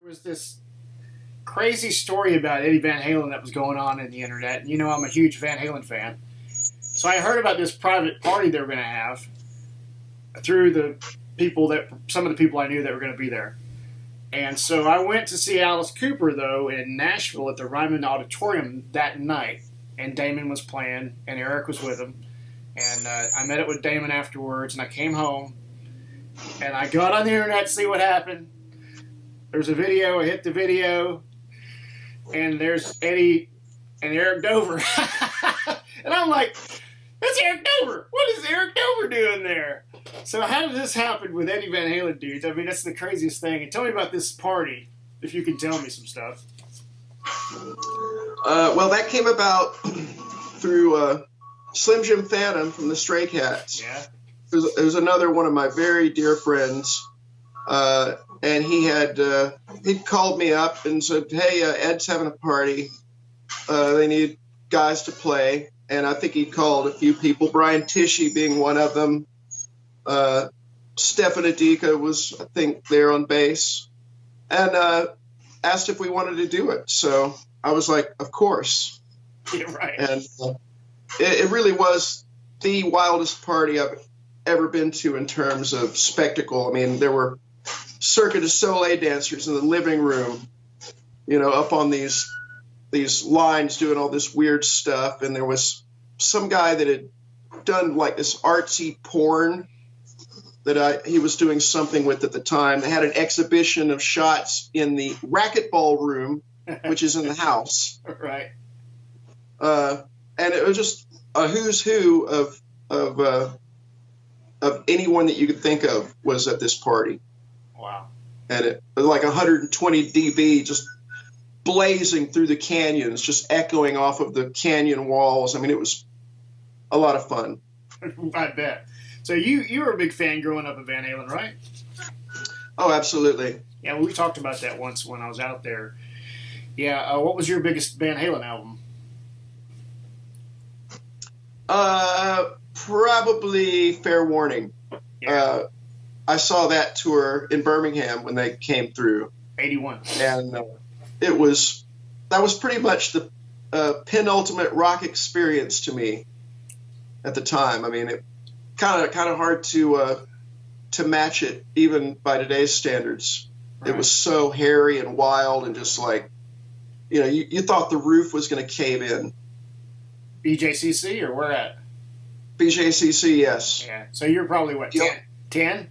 There was this crazy story about Eddie Van Halen that was going on in the internet. And you know, I'm a huge Van Halen fan. So I heard about this private party they were going to have through some of the people I knew that were going to be there. And so I went to see Alice Cooper, though, in Nashville at the Ryman Auditorium that night. And Damon was playing, and Eric was with him. And I met up with Damon afterwards, and I came home. And I got on the internet to see what happened. There's a video, I hit the video, and there's Eddie and Eric Dover. And I'm like, that's Eric Dover. What is Eric Dover doing there? So how did this happen with Eddie Van Halen, dudes? I mean, that's the craziest thing. And tell me about this party, if you can tell me some stuff. Well, that came about through Slim Jim Phantom from the Stray Cats. Yeah. There's another one of my very dear friends, and he'd called me up and said, "Hey, Ed's having a party. They need guys to play." And I think he'd called a few people, Brian Tishy being one of them. Stefan Adika was, I think, there on bass, and asked if we wanted to do it. So I was like, of course. Yeah, right. And it really was the wildest party I've ever been to in terms of spectacle. I mean, there were Cirque du Soleil dancers in the living room, up on these lines doing all this weird stuff. And there was some guy that had done like this artsy porn that he was doing something with at the time. They had an exhibition of shots in the racquetball room, which is in the house. Right. And it was just a who's who of anyone that you could think of was at this party. Wow. And it was like 120 dB just blazing through the canyons, just echoing off of the canyon walls. I mean, it was a lot of fun. I bet. So you were a big fan growing up of Van Halen, right? Oh, absolutely. Yeah, well, we talked about that once when I was out there. Yeah, what was your biggest Van Halen album? Probably Fair Warning. Yeah. I saw that tour in Birmingham when they came through. 81. And that was pretty much the penultimate rock experience to me at the time. I mean, it kind of hard to match it even by today's standards. Right. It was so hairy and wild and just like, you thought the roof was going to cave in. BJCC or where at? BJCC, yes. Yeah. So you're probably what, 10?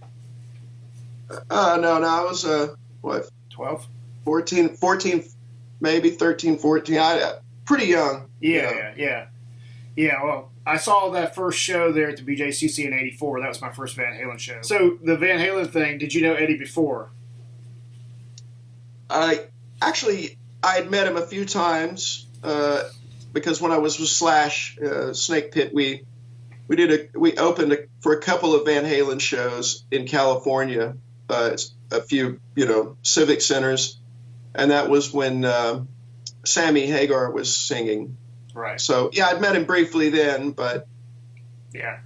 No, I was, 12? 14, maybe 13, 14. Pretty young. Yeah. Well, I saw that first show there at the BJCC in '84. That was my first Van Halen show. So the Van Halen thing, did you know Eddie before? I had met him a few times because when I was with Slash Snake Pit, we opened for a couple of Van Halen shows in California, a few civic centers, and that was when Sammy Hagar was singing. Right. So yeah, I'd met him briefly then, but yeah.